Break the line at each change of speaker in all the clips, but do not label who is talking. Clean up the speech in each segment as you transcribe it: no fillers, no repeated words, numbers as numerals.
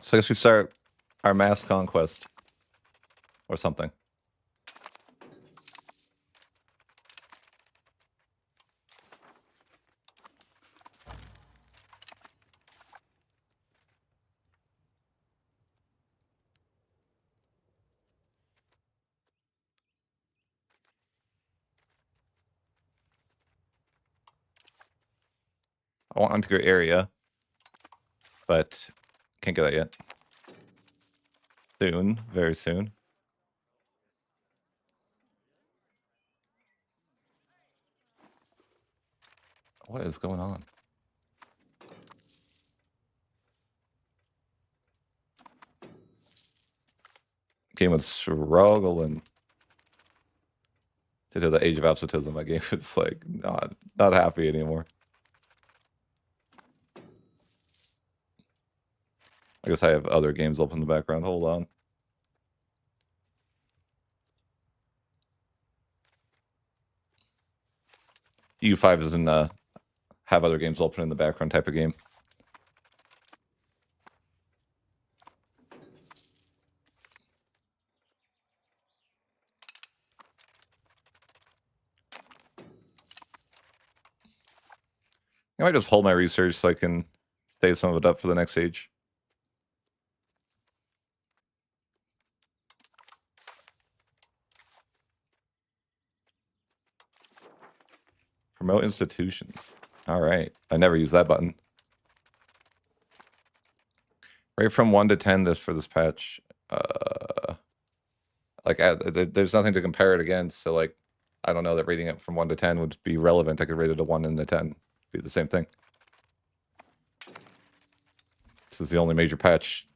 So I guess we start our mass conquest or something. I want integrate area, but can't get that yet. Soon, very soon. What is going on? Game was struggling to do the age of absolutism. My game is like not happy anymore. I guess I have other games open in the background. Hold on. U5 is in have other games open in the background type of game. I might just hold my research so I can save some of it up for the next age. Promote institutions. All right. I never use that button. Right from 1 to 10 this for this patch. There's nothing to compare it against, so like I don't know that rating it from 1 to 10 would be relevant. I could rate it a 1 and a 10. Be the same thing. This is the only major patch.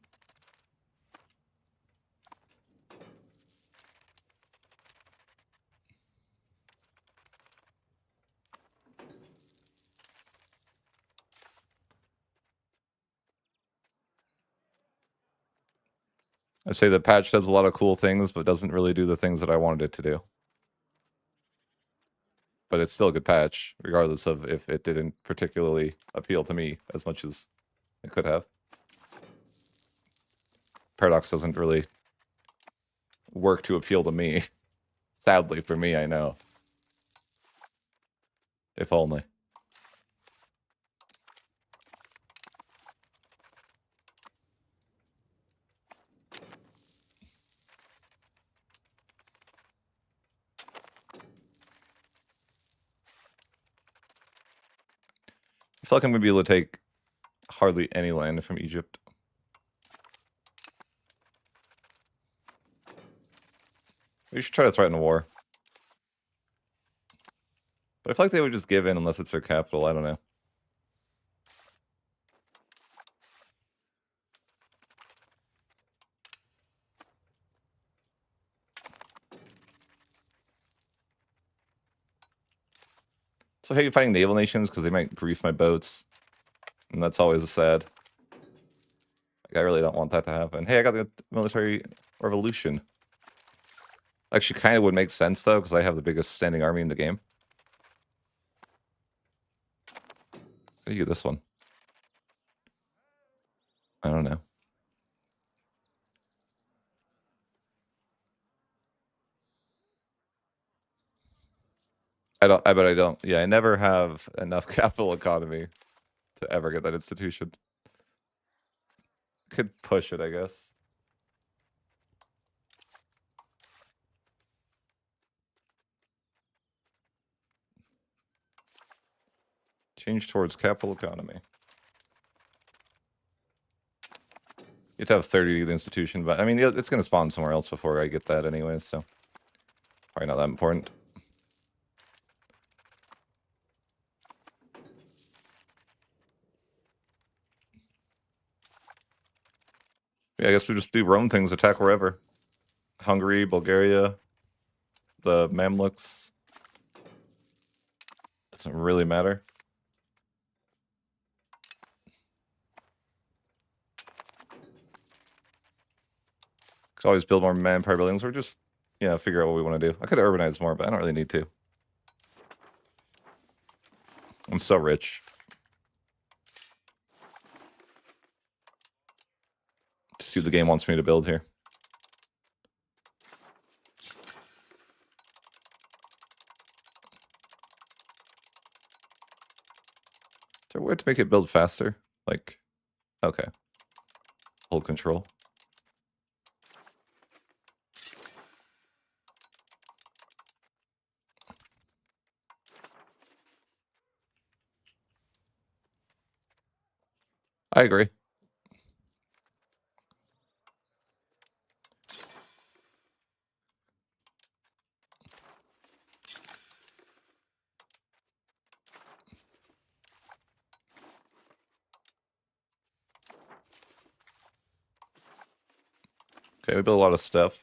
I'd say the patch does a lot of cool things, but doesn't really do the things that I wanted it to do. But it's still a good patch, regardless of if it didn't particularly appeal to me as much as it could have. Paradox doesn't really work to appeal to me. Sadly for me, I know. If only. I feel like I'm going to be able to take hardly any land from Egypt. We should try to threaten a war. But I feel like they would just give in unless it's their capital. I don't know. So I hate fighting naval nations because they might grief my boats. And that's always a sad. Like, I really don't want that to happen. Hey, I got the military revolution. Actually, kind of would make sense, though, because I have the biggest standing army in the game. How do you get this one? I don't know. I bet I don't. Yeah, I never have enough capital economy to ever get that institution. Could push it, I guess. Change towards capital economy. You have to have 30 to the institution, but I mean, it's going to spawn somewhere else before I get that anyways, so probably not that important. Yeah, I guess we just do Rome things, attack wherever. Hungary, Bulgaria, the Mamluks. Doesn't really matter. Could always build more manpower buildings or just, figure out what we want to do. I could urbanize more, but I don't really need to. I'm so rich. see what the game wants me to build here. Is there a way to make it build faster? Like, okay. Hold control. I agree. Okay, we built a lot of stuff.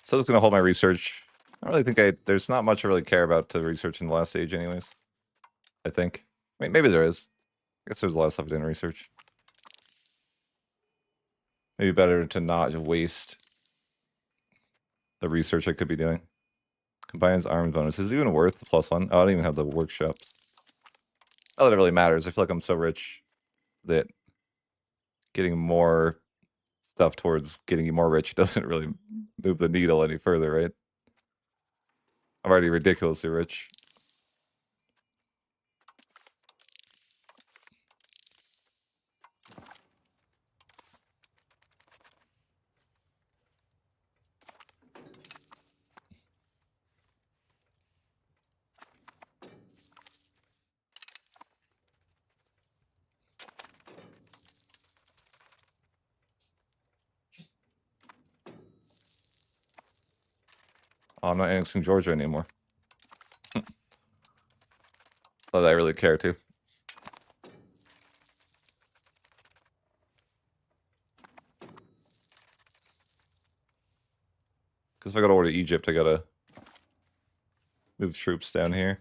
So it's going to hold my research. I don't really think there's not much I really care about to research in the last stage anyways. I think. I mean, maybe there is. I guess there's a lot of stuff I didn't research. Maybe better to not waste the research I could be doing. Combines arms bonus. Is it even worth the +1? Oh, I don't even have the workshops. Not that it really matters. I feel like I'm so rich that getting more stuff towards getting more rich doesn't really move the needle any further, right? I'm already ridiculously rich. Oh, I'm not annexing Georgia anymore. Not that I really care to. Because if I go over to Egypt, I gotta move troops down here.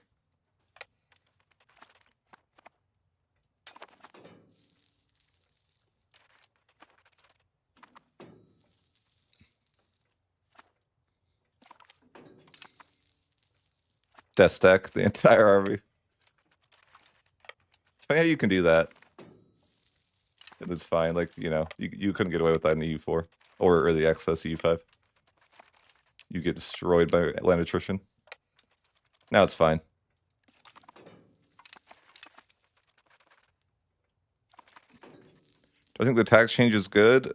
Death the entire army. It's funny how you can do that. And it's fine. Like, you know, you couldn't get away with that in the EU4 or the excess EU5. You get destroyed by land attrition. Now it's fine. Do I think the tax change is good?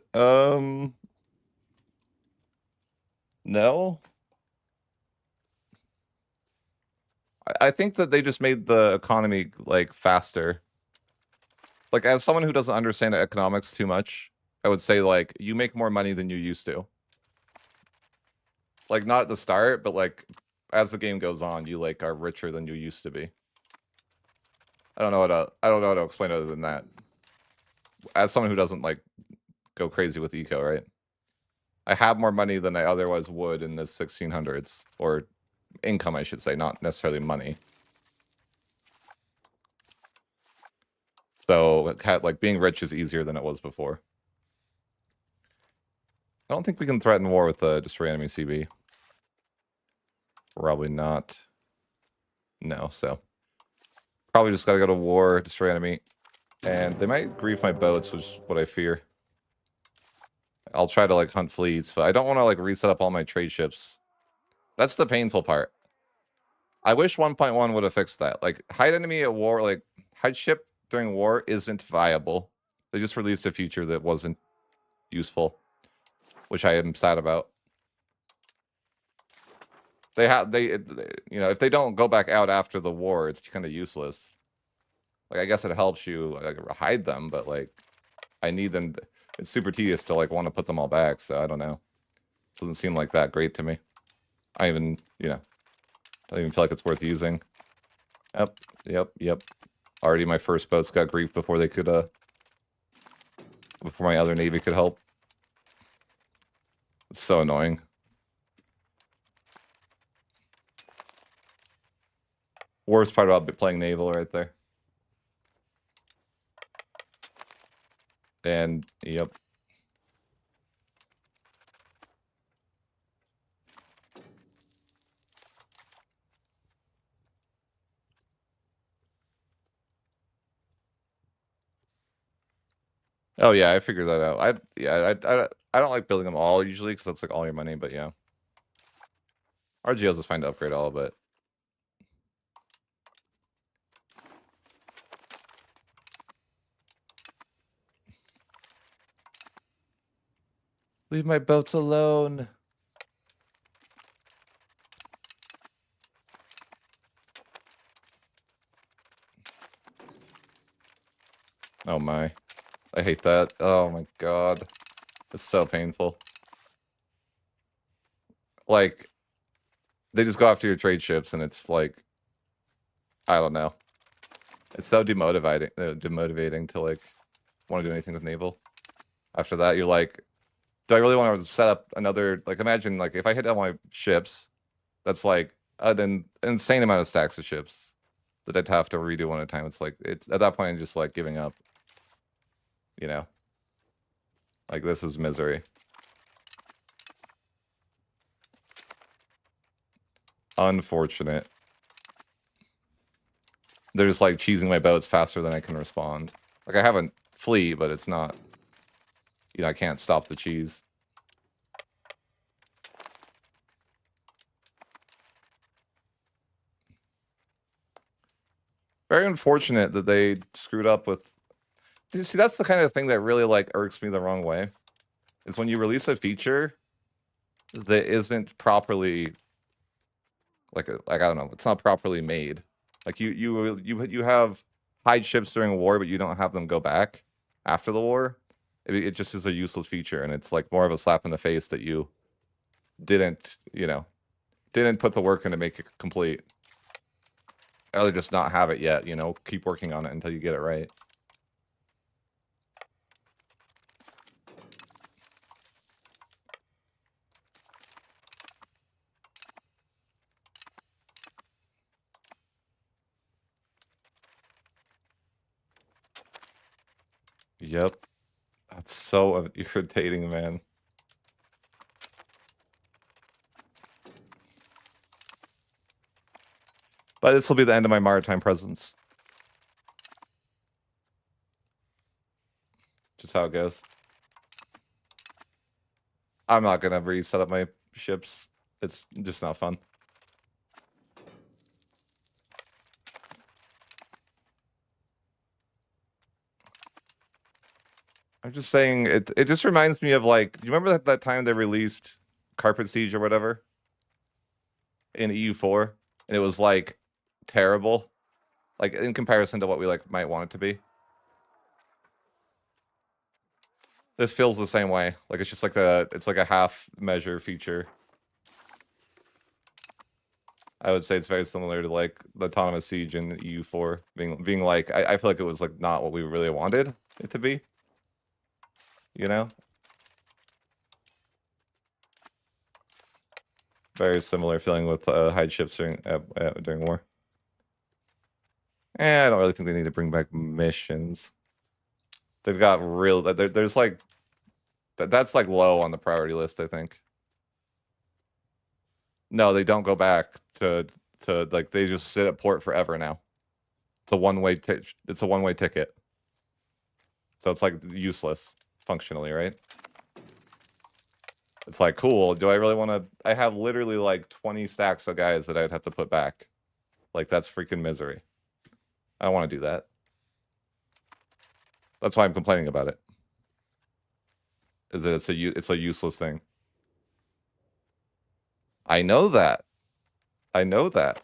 No. I think that they just made the economy like faster. Like, as someone who doesn't understand economics too much, I would say like you make more money than you used to. Like, not at the start, but like as the game goes on, you like are richer than you used to be. I don't know how to explain other than that. As someone who doesn't like go crazy with eco, right? I have more money than I otherwise would in the 1600s, or income, I should say, not necessarily money. So, like, being rich is easier than it was before. I don't think we can threaten war with the Destroy Enemy CB. Probably not. No, so. Probably just gotta go to war, Destroy Enemy. And they might grief my boats, which is what I fear. I'll try to, like, hunt fleets, but I don't want to, like, reset up all my trade ships. That's the painful part. I wish 1.1 would have fixed that. Like, hide enemy at war, like, hide ship during war isn't viable. They just released a feature that wasn't useful, which I am sad about. You know, if they don't go back out after the war, it's kind of useless. Like, I guess it helps you like, hide them, but like, I need them. It's super tedious to like want to put them all back. So I don't know. Doesn't seem like that great to me. I even, you know, don't even feel like it's worth using. Yep. Already my first boats got grief before they could, before my other navy could help. It's so annoying. Worst part about playing naval right there. And, yep. Oh yeah, I figured that out. I don't like building them all usually because that's like all your money. But yeah, RGLs is fine to upgrade all, but leave my boats alone. Oh my, I hate that. Oh my god, it's so painful. Like, they just go after your trade ships, and it's like, I don't know. It's so demotivating to like want to do anything with naval. After that, you're like, do I really want to set up another? Like, imagine like if I hit all my ships, that's like an insane amount of stacks of ships that I'd have to redo one at a time. It's like it's at that point I'm just like giving up. You know, like this is misery. Unfortunate. They're just like cheesing my boats faster than I can respond. Like I have a fleet, but it's not. You know, I can't stop the cheese. Very unfortunate that they screwed up with. See, that's the kind of thing that really like irks me the wrong way. Is when you release a feature that isn't properly like I don't know, it's not properly made. Like you have hide ships during war, but you don't have them go back after the war. It just is a useless feature, and it's like more of a slap in the face that you didn't, you know, didn't put the work in to make it complete. Or just not have it yet, you know, keep working on it until you get it right. Yep. That's so irritating, man. But this will be the end of my Maritime presence. Just how it goes. I'm not gonna reset up my ships. It's just not fun. I'm just saying it just reminds me of like, do you remember that time they released Carpet Siege or whatever in EU4? And it was like terrible. Like in comparison to what we like might want it to be. This feels the same way. Like it's just like it's like a half measure feature. I would say it's very similar to like the autonomous siege in EU4 being like I feel like it was like not what we really wanted it to be. You know? Very similar feeling with hide ships during war. I don't really think they need to bring back missions. They've got real. There's like that's like low on the priority list, I think. No, they don't go back to like they just sit at port forever now. It's a one-way ticket. So it's like useless functionally, right? It's like, cool, do I really want to I have literally like 20 stacks of guys that I'd have to put back. Like that's freaking misery. I don't want to do that. That's why I'm complaining about it. Is that it's a useless thing. I know that. I know that.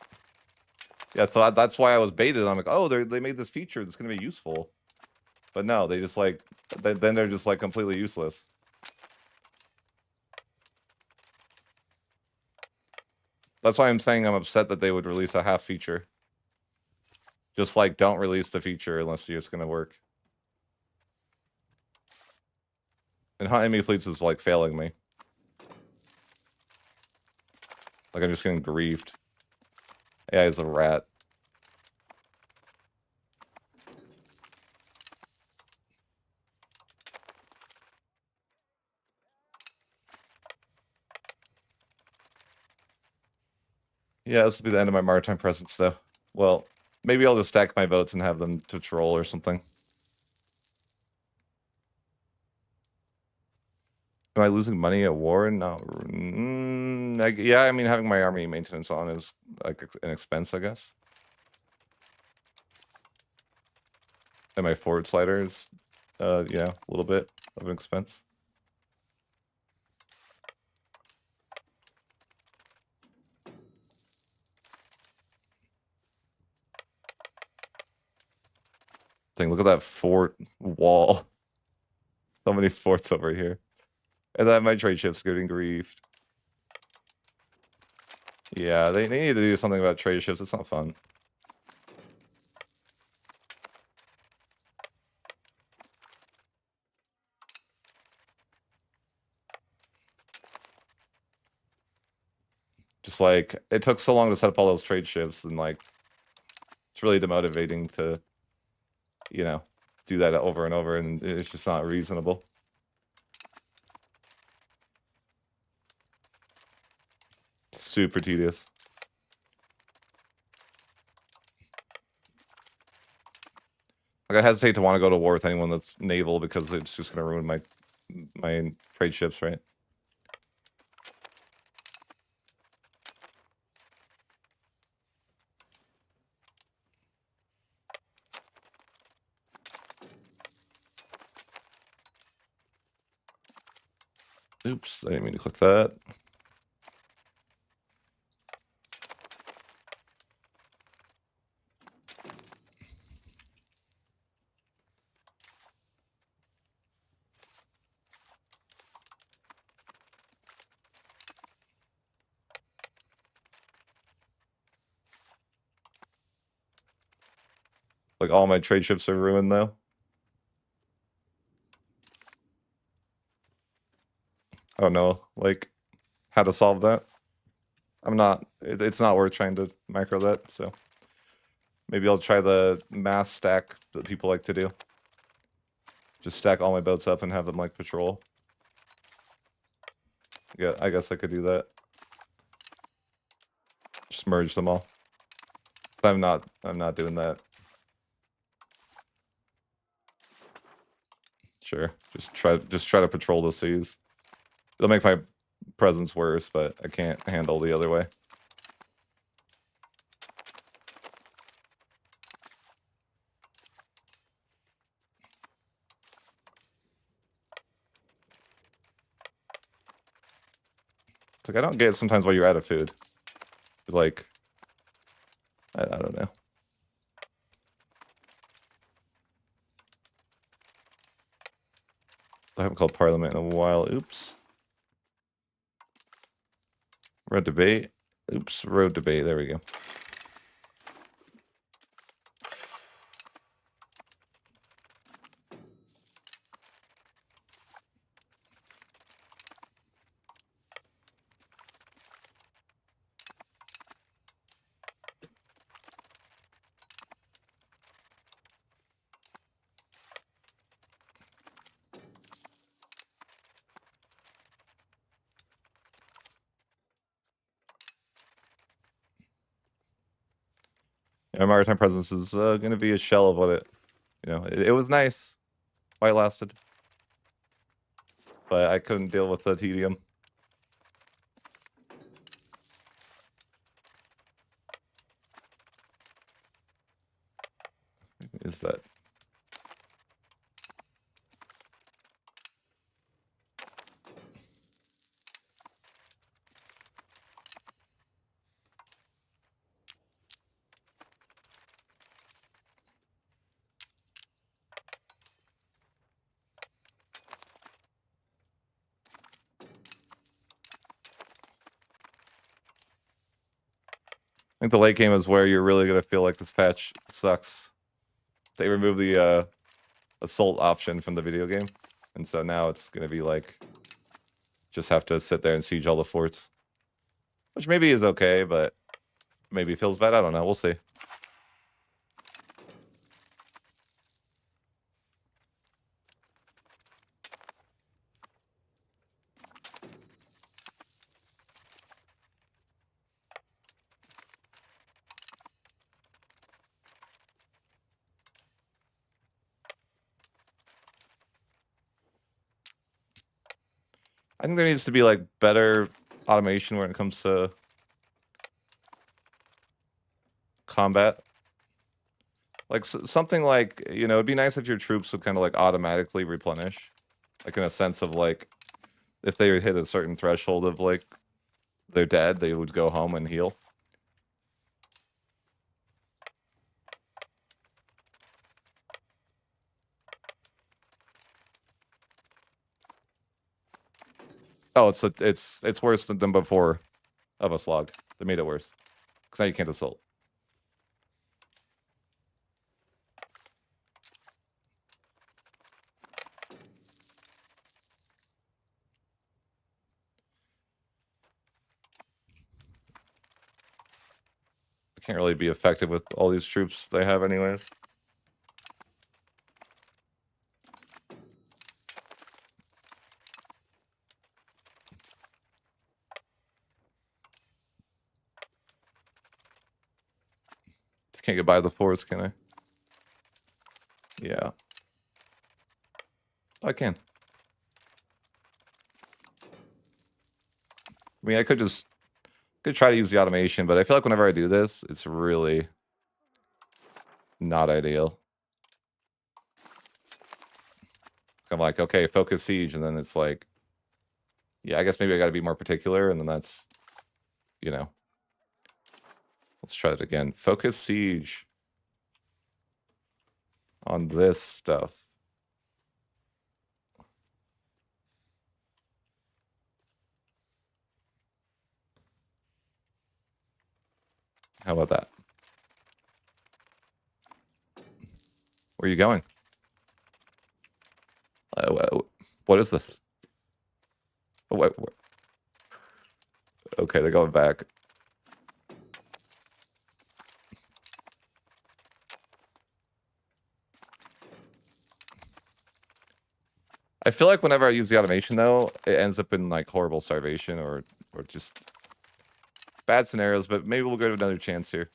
Yeah, so that's why I was baited. I'm like, oh, they made this feature that's gonna be useful, but no, they just like then they're just like completely useless. That's why I'm saying I'm upset that they would release a half feature. Just like don't release the feature unless it's gonna work. And hunt enemy fleets is like failing me. Like I'm just getting griefed. Yeah, he's a rat. Yeah, this will be the end of my Maritime presence, though. Well, maybe I'll just stack my boats and have them to troll or something. Am I losing money at war? No. Yeah, I mean, having my army maintenance on is like an expense, I guess. And my forward sliders, yeah, a little bit of an expense. Dang, look at that fort wall. So many forts over here. And then my trade ships getting griefed. Yeah, they need to do something about trade ships. It's not fun. Just like, it took so long to set up all those trade ships, and like, it's really demotivating to, you know, do that over and over, and it's just not reasonable. Super tedious. Like, I hesitate to want to go to war with anyone that's naval because it's just going to ruin my trade ships, right? Oops, I didn't mean to click that. Like, all my trade ships are ruined, though. I don't know, like, how to solve that. It's not worth trying to micro that, so. Maybe I'll try the mass stack that people like to do. Just stack all my boats up and have them, like, patrol. Yeah, I guess I could do that. Just merge them all. But I'm not doing that. Sure. Just try to patrol the seas. It'll make my presence worse, but I can't handle the other way. It's like, I don't get sometimes why you're out of food. It's like, I don't know. I haven't called Parliament in a while. Oops. Road debate. Oops, road debate. There we go. Yeah, Maritime presence is going to be a shell of what it was nice while it lasted. But I couldn't deal with the tedium. Is that? I think the late game is where you're really going to feel like this patch sucks. They removed the assault option from the video game. And so now it's going to be like, just have to sit there and siege all the forts. Which maybe is okay, but maybe feels bad. I don't know. We'll see. I think there needs to be like better automation when it comes to combat. Like something like, you know, it'd be nice if your troops would kind of like automatically replenish. Like in a sense of like, if they hit a certain threshold of like, they're dead, they would go home and heal. Oh, it's worse than before of a slog. They made it worse. Because now you can't assault. Can't really be effective with all these troops they have anyways. Can't get by the force, can I? Yeah. I can. I mean, I could try to use the automation, but I feel like whenever I do this, it's really not ideal. I'm like, okay, focus siege, and then it's like, yeah, I guess maybe I got to be more particular, and then that's, you know. Let's try it again. Focus siege on this stuff. How about that? Where are you going? What is this? What? Okay, they're going back. I feel like whenever I use the automation, though, it ends up in like horrible starvation or just bad scenarios. But maybe we'll go to another chance here.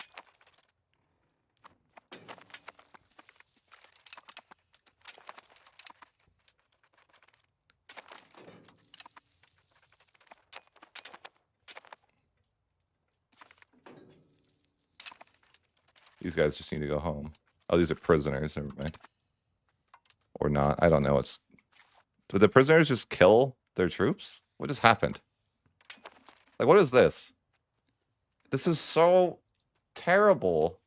These guys just need to go home. Oh, these are prisoners. Never mind. Or not. I don't know. Did the prisoners just kill their troops? What just happened? Like, what is this? This is so terrible.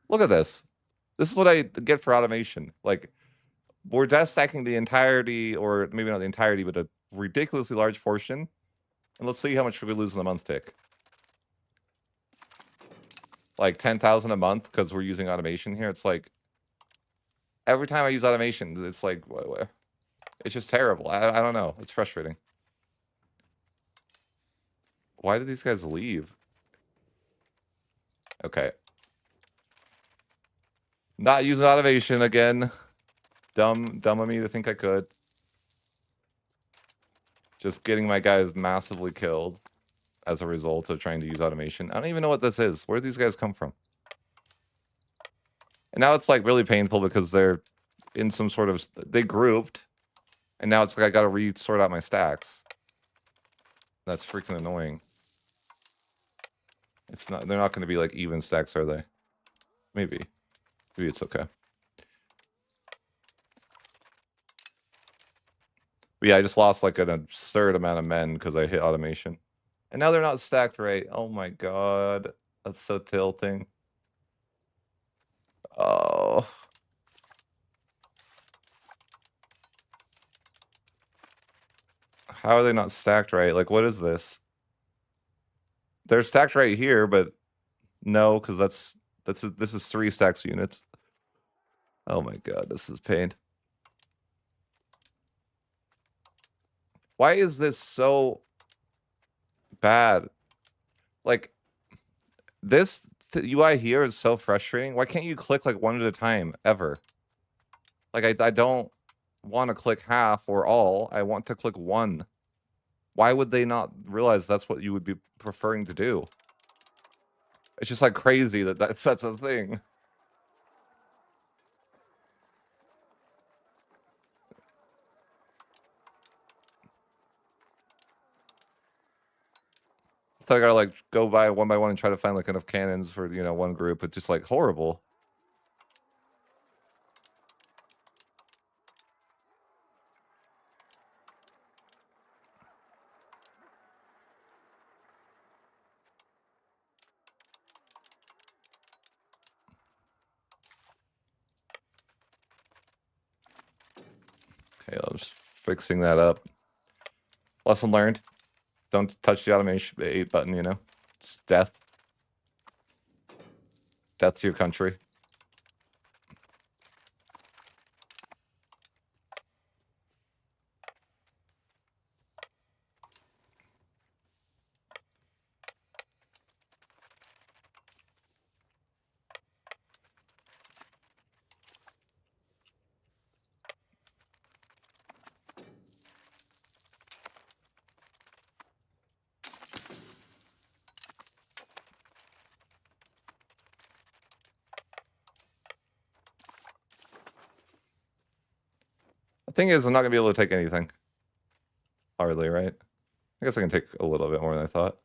Look at this. This is what I get for automation. Like, we're death stacking the entirety, or maybe not the entirety, but a ridiculously large portion. And let's see how much we lose in the month tick. Like 10,000 a month because we're using automation here. It's like every time I use automation, it's like it's just terrible. I don't know. It's frustrating. Why did these guys leave? Okay. Not using automation again. Dumb of me to think I could. Just getting my guys massively killed as a result of trying to use automation. I don't even know what this is. Where do these guys come from? And now it's like really painful because they're in some sort of... They grouped. And now it's like I got to re-sort out my stacks. That's freaking annoying. It's not... They're not going to be like even stacks, are they? Maybe. Maybe it's okay. But yeah, I just lost like an absurd amount of men because I hit automation. And now they're not stacked right. Oh my god. That's so tilting. Oh. How are they not stacked right? Like, what is this? They're stacked right here, but no, because this is 3 stacks units. Oh my god, this is pain. Why is this so bad? Like, this UI here is so frustrating. Why can't you click like one at a time ever? Like, I don't want to click half or all. I want to click one. Why would they not realize that's what you would be preferring to do? It's just like crazy that that's a thing. So I gotta like go by one and try to find like enough cannons for, you know, one group. It's just like horrible. Okay, I'm just fixing that up. Lesson learned. Don't touch the automation 8 button, you know? It's death. Death to your country. The thing is, I'm not gonna be able to take anything. Hardly, right? I guess I can take a little bit more than I thought.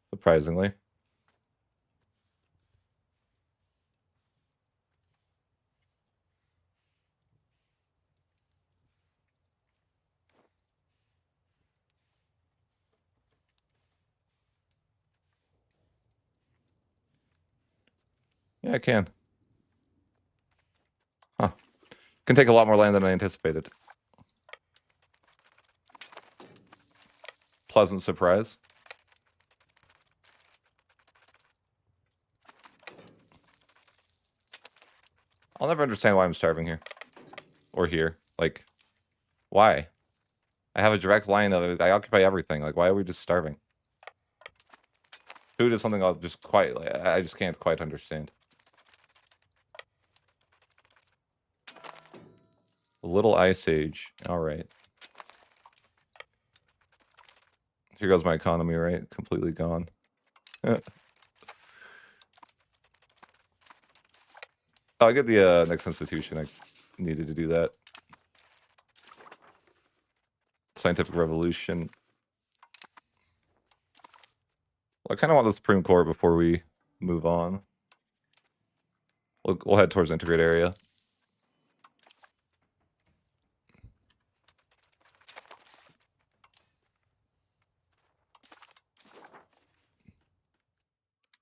Surprisingly. Yeah, I can. Huh. Can take a lot more land than I anticipated. Pleasant surprise. I'll never understand why I'm starving here. Or here. Like, why? I have a direct line of it. I occupy everything. Like, why are we just starving? Food is something I'll just quite... Like, I just can't quite understand. A little ice age. Alright. Here goes my economy, right? Completely gone. Oh, I get the next institution. I needed to do that. Scientific revolution. Well, I kind of want the Supreme Court before we move on. We'll head towards the integrate area.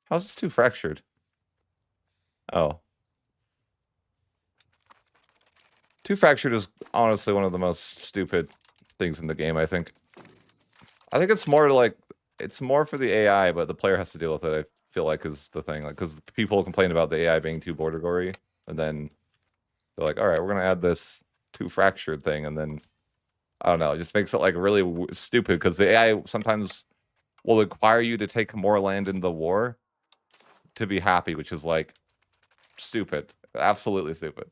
How's this too fractured? Oh. Too fractured is honestly one of the most stupid things in the game, I think. I think it's more like, it's more for the AI, but the player has to deal with it, I feel like, is the thing. Like, because people complain about the AI being too border gory, and then they're like, all right, we're going to add this too fractured thing, and then, I don't know, it just makes it, like, really stupid, because the AI sometimes will require you to take more land in the war to be happy, which is, like, stupid. Absolutely stupid.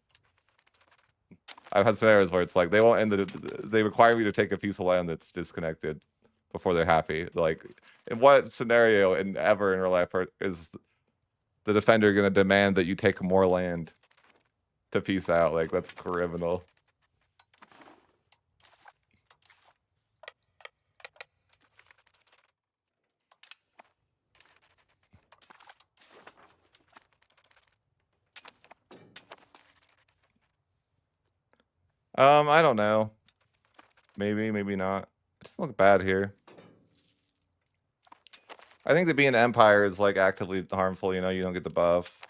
I've had scenarios where it's like they won't end they require me to take a piece of land that's disconnected before they're happy. Like, in what scenario ever in real life is the defender going to demand that you take more land to peace out? Like, that's criminal. I don't know. Maybe, maybe not. It doesn't look bad here. I think that being an empire is, like, actively harmful, you know? You don't get the buff.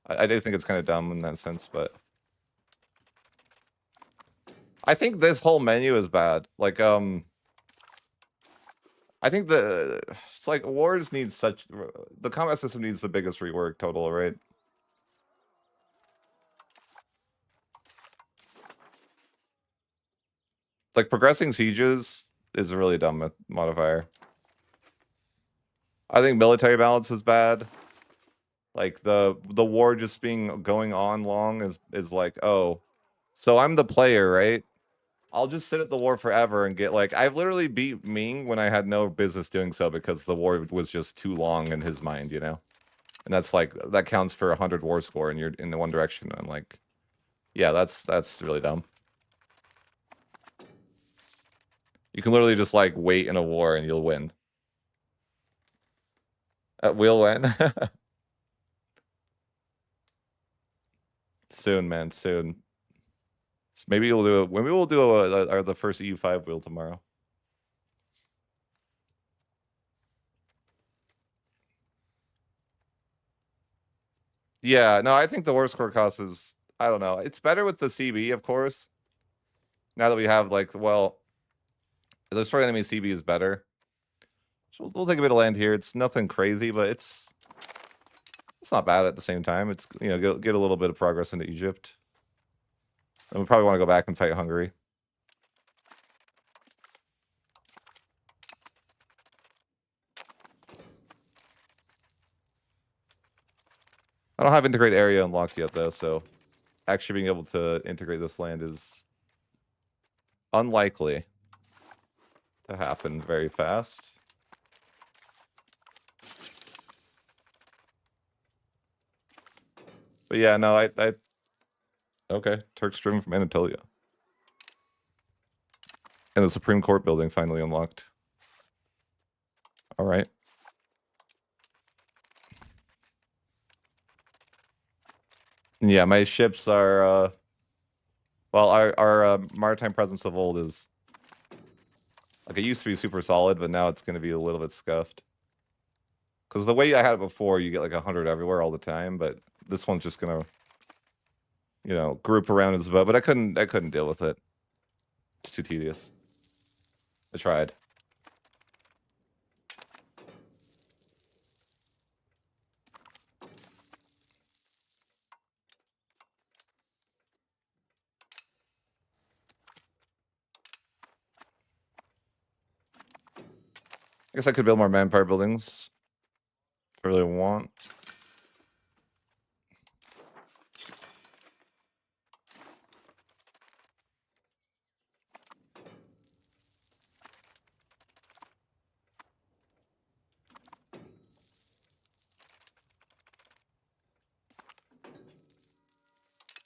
I do think it's kind of dumb in that sense, but... I think this whole menu is bad. Like, I think it's like wars need the combat system needs the biggest rework total, right? Like, progressing sieges is a really dumb modifier. I think military balance is bad. Like, the war just going on long is like, oh, so I'm the player, right? I'll just sit at the war forever and get, like, I've literally beat Ming when I had no business doing so because the war was just too long in his mind, you know? And that's like, that counts for 100 war score and you're in the one direction. And I'm like, Yeah, that's really dumb. You can literally just like wait in a war and you'll win. We'll win. Soon, man, soon. So maybe we'll do it. Maybe we'll do the first EU5 wheel tomorrow. Yeah, no, I think the worst core cost is, I don't know. It's better with the CB, of course. Now that we have like, well, the destroy enemy CB is better. So we'll take a bit of land here. It's nothing crazy, but it's not bad at the same time. It's, you know, get a little bit of progress into Egypt. And we probably want to go back and fight Hungary. I don't have integrate area unlocked yet, though, so actually being able to integrate this land is unlikely to happen very fast. But yeah, no, I okay, Turks driven from Anatolia. And the Supreme Court building finally unlocked. All right. Yeah, my ships are, well, our maritime presence of old is, like, it used to be super solid, but now it's going to be a little bit scuffed. Because the way I had it before, you get like 100 everywhere all the time, but this one's just going to, you know, group around his boat. But I couldn't deal with it. It's too tedious. I tried. I guess I could build more manpower buildings if I really want.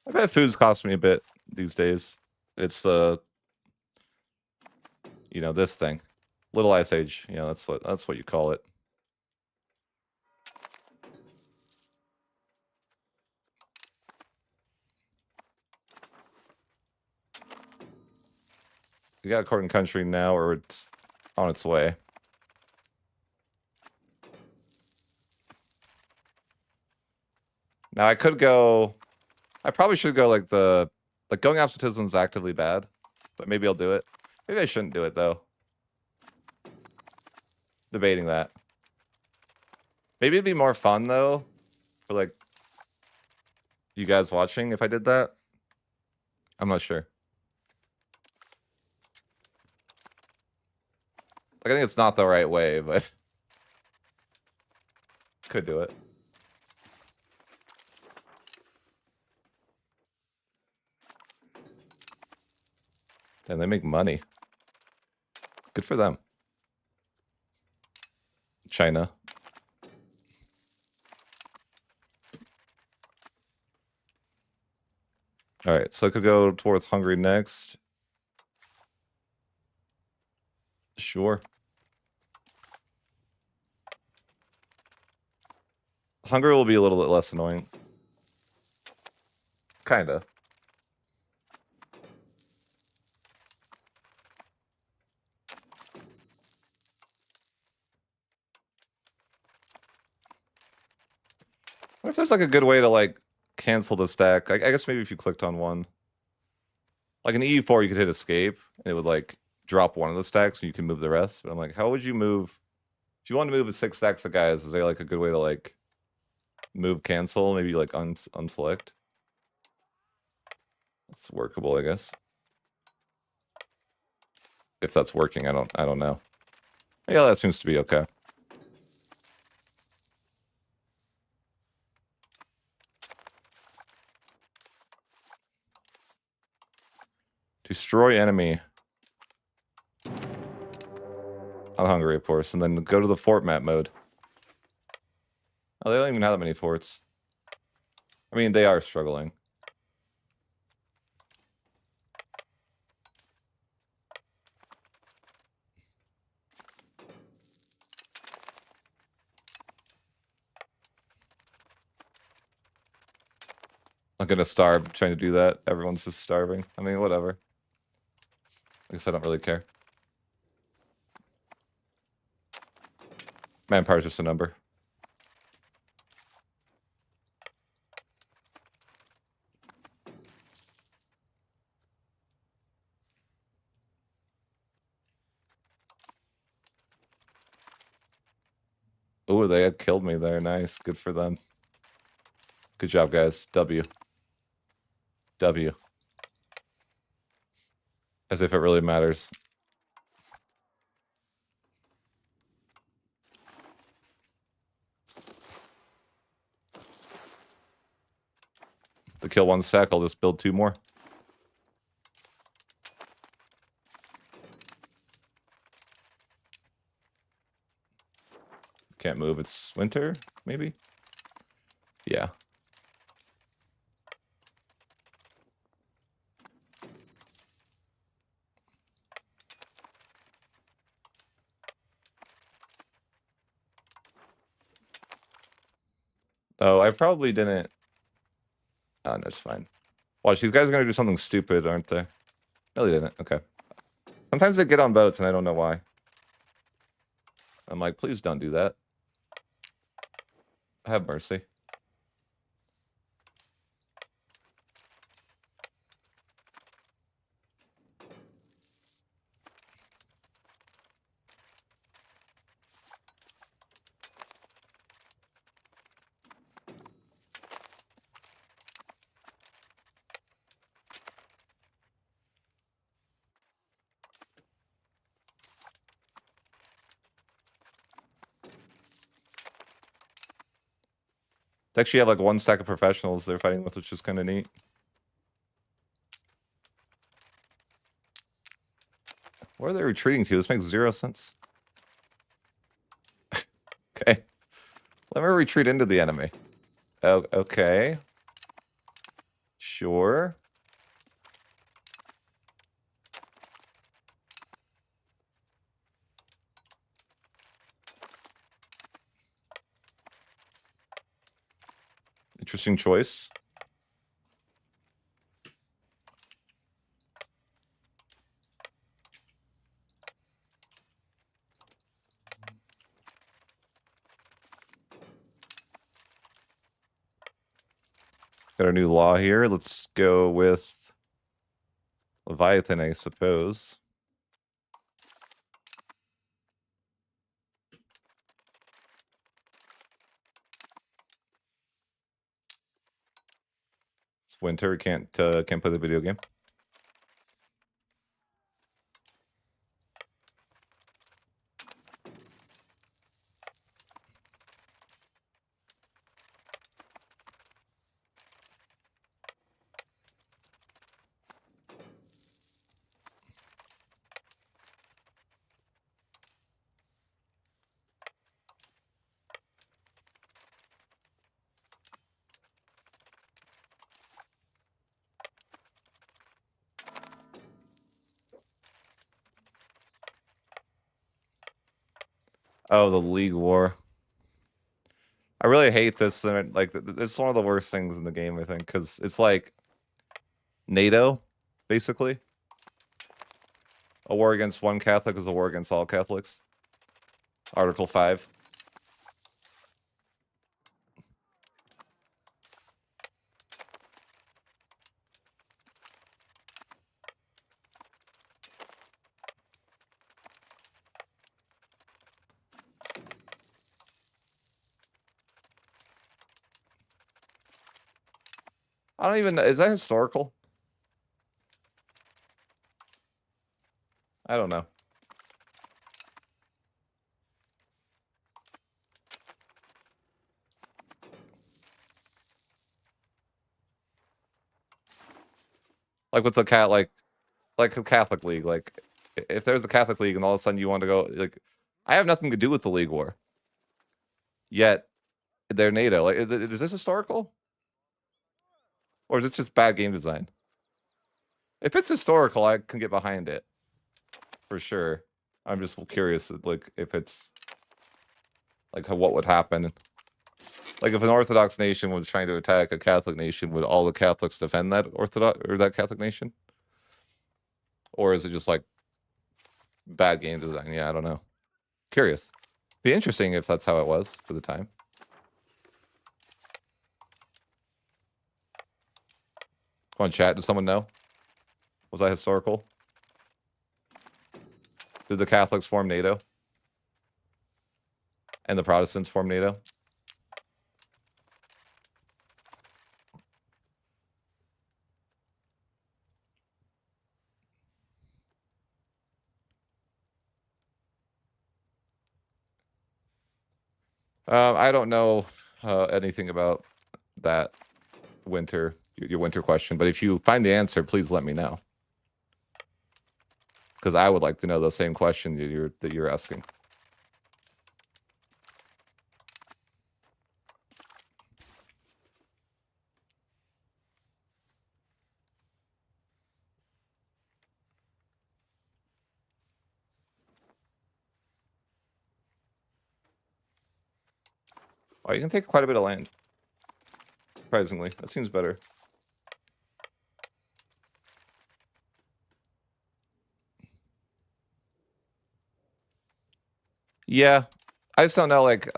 I bet food's cost me a bit these days. It's the, you know, this thing. Little Ice Age. You know, that's what you call it. We got a court and country now, or it's on its way. Now I could go. I probably should go like going absolutism is actively bad, but maybe I'll do it. Maybe I shouldn't do it though. Debating that. Maybe it'd be more fun though, for like you guys watching if I did that. I'm not sure. Like, I think it's not the right way, but could do it. And they make money. Good for them. China. All right, so I could go towards Hungary next. Sure. Hungary will be a little bit less annoying. Kinda. What if there's like a good way to like cancel the stack? I guess maybe if you clicked on one. Like an EU4, you could hit escape, and it would like drop one of the stacks, and you can move the rest. But I'm like, how would you move? If you want to move a 6 stacks of guys, is there like a good way to like move cancel? Maybe like unselect. It's workable, I guess. If that's working, I don't know. Yeah, that seems to be okay. Destroy enemy. I'm hungry, of course, and then go to the fort map mode. Oh, they don't even have that many forts. I mean, they are struggling. I'm gonna starve trying to do that. Everyone's just starving. I mean, whatever. I guess I don't really care. Manpower's just a number. Oh, they had killed me there. Nice. Good for them. Good job, guys. W. W. As if it really matters. To kill one stack, I'll just build 2 more. Can't move. It's winter, maybe? Yeah. Oh, I probably didn't. Oh, no, it's fine. Watch, these guys are going to do something stupid, aren't they? No, they didn't. Okay. Sometimes they get on boats, and I don't know why. I'm like, please don't do that. Have mercy. They actually have like 1 stack of professionals they're fighting with, which is kind of neat. Where are they retreating to? This makes 0 sense. Okay. Let me retreat into the enemy. Oh, okay. Sure. Interesting choice. Got our new law here. Let's go with Leviathan, I suppose. It's winter. Can't play the video game. Oh, the League War. I really hate this. And like, it's one of the worst things in the game, I think, because it's like NATO, basically. A war against one Catholic is a war against all Catholics. Article 5. I don't even know. Is that historical? I don't know. Like with the like a Catholic League. Like, if there's a Catholic League and all of a sudden you want to go, like, I have nothing to do with the League War. Yet, they're NATO. Like, is this historical? Or is it just bad game design? If it's historical, I can get behind it. For sure. I'm just curious, like, if it's... Like, what would happen. Like if an Orthodox nation was trying to attack a Catholic nation, would all the Catholics defend that Orthodox or that Catholic nation? Or is it just like bad game design? Yeah, I don't know. Curious. Be interesting if that's how it was for the time. Come on, chat. Does someone know? Was that historical? Did the Catholics form NATO? And the Protestants form NATO? I don't know anything about that your winter question, but if you find the answer, please let me know. Because I would like to know the same question that you're asking. Oh, you can take quite a bit of land. Surprisingly, that seems better. Yeah, I just don't know, like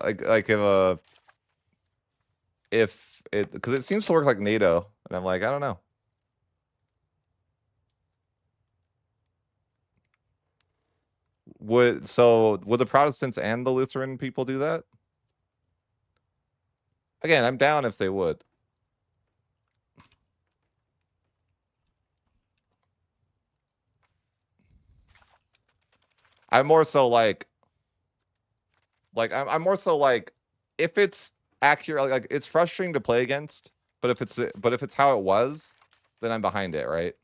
if it, because it seems to work like NATO, and I'm like, I don't know. Would the Protestants and the Lutheran people do that? Again, I'm down if they would. I'm more so like I'm more so like if it's accurate, like it's frustrating to play against, but if it's how it was, then I'm behind it, right?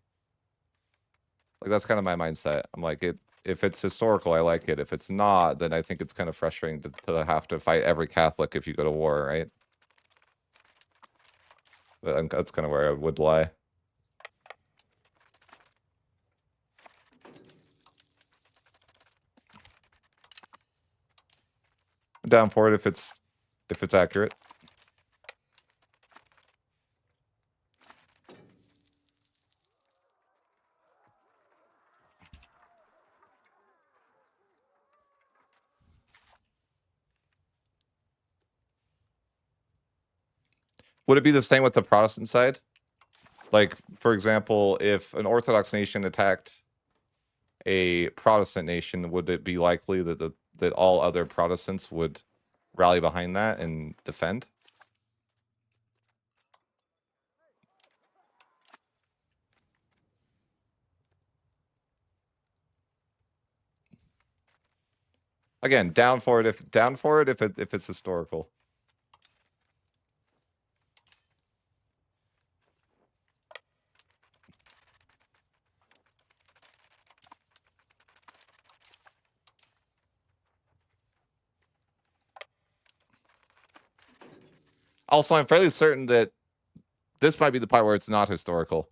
Like that's kind of my mindset. I'm like if it's historical, I like it. If it's not, then I think it's kind of frustrating to have to fight every Catholic if you go to war, right? But that's kind of where I would lie. I'm down for it if it's accurate. Would it be the same with the Protestant side? Like, for example, if an Orthodox nation attacked a Protestant nation, would it be likely that all other Protestants would rally behind that and defend? Again, down for it if it's historical. Also, I'm fairly certain that this might be the part where it's not historical.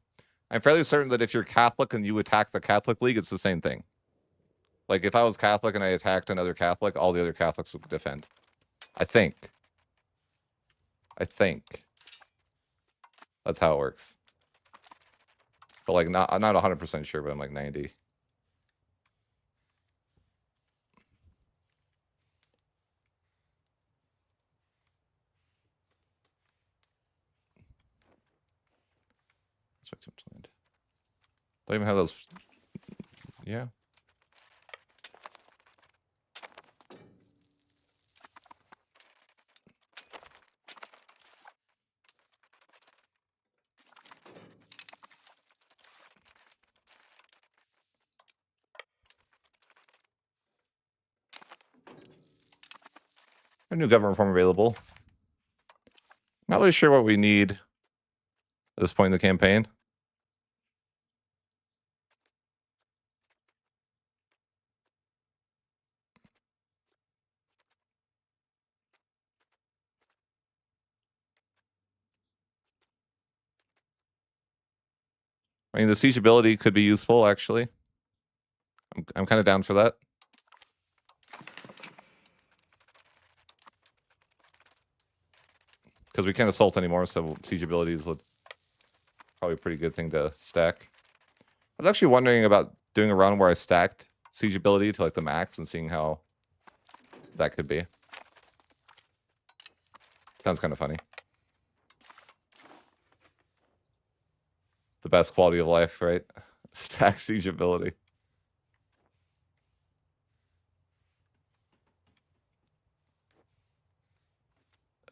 I'm fairly certain that if you're Catholic and you attack the Catholic League, it's the same thing. Like if I was Catholic and I attacked another Catholic, all the other Catholics would defend. I think. That's how it works. But like I'm not 100% sure, but I'm like 90. That's way too much land. Don't even have those. Yeah. A new government form available. Not really sure what we need at this point in the campaign. I mean, the siegeability could be useful, actually. I'm kind of down for that. Because we can't assault anymore, so siege ability is probably a pretty good thing to stack. I was actually wondering about doing a run where I stacked siege ability to like the max and seeing how that could be. Sounds kind of funny. The best quality of life, right? Stack siege ability.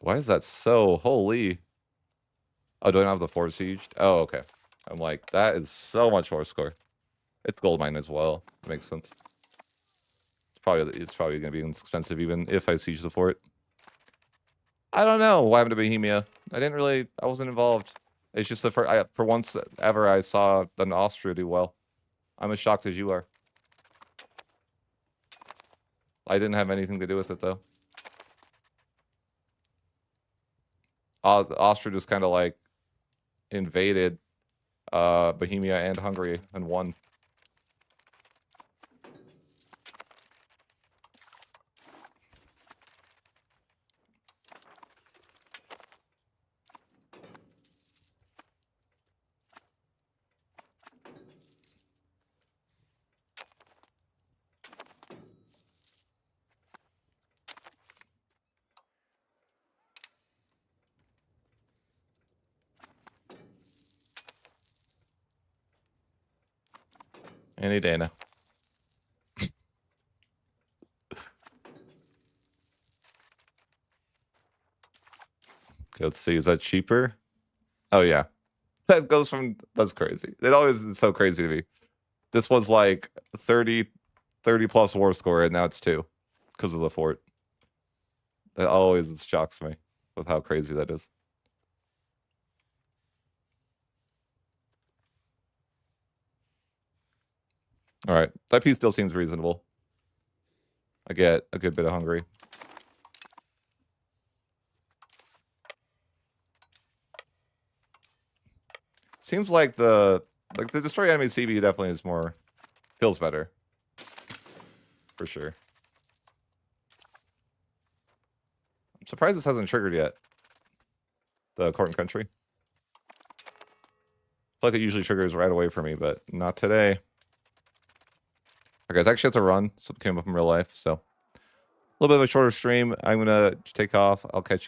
Why is that so holy? Oh, do I not have the fort sieged? Oh, okay. I'm like, that is so much more score. It's gold mine as well. It makes sense. It's probably gonna be expensive even if I siege the fort. I don't know what happened to Bohemia. I wasn't involved. It's just for once ever I saw an Austria do well. I'm as shocked as you are. I didn't have anything to do with it though. Austria just kind of like invaded Bohemia and Hungary and won. Any day now. Okay, let's see. Is that cheaper? Oh, yeah. That goes from... That's crazy. It always is so crazy to me. This was like 30 plus war score, and now it's 2 because of the fort. That always shocks me with how crazy that is. All right. That piece still seems reasonable. I get a good bit of Hungary. Seems like the destroy enemy CB definitely is more... Feels better. For sure. I'm surprised this hasn't triggered yet. The court and country. I feel like it usually triggers right away for me, but not today. Okay, guys, I actually have to run. Something came up in real life, so... A little bit of a shorter stream. I'm going to take off. I'll catch you.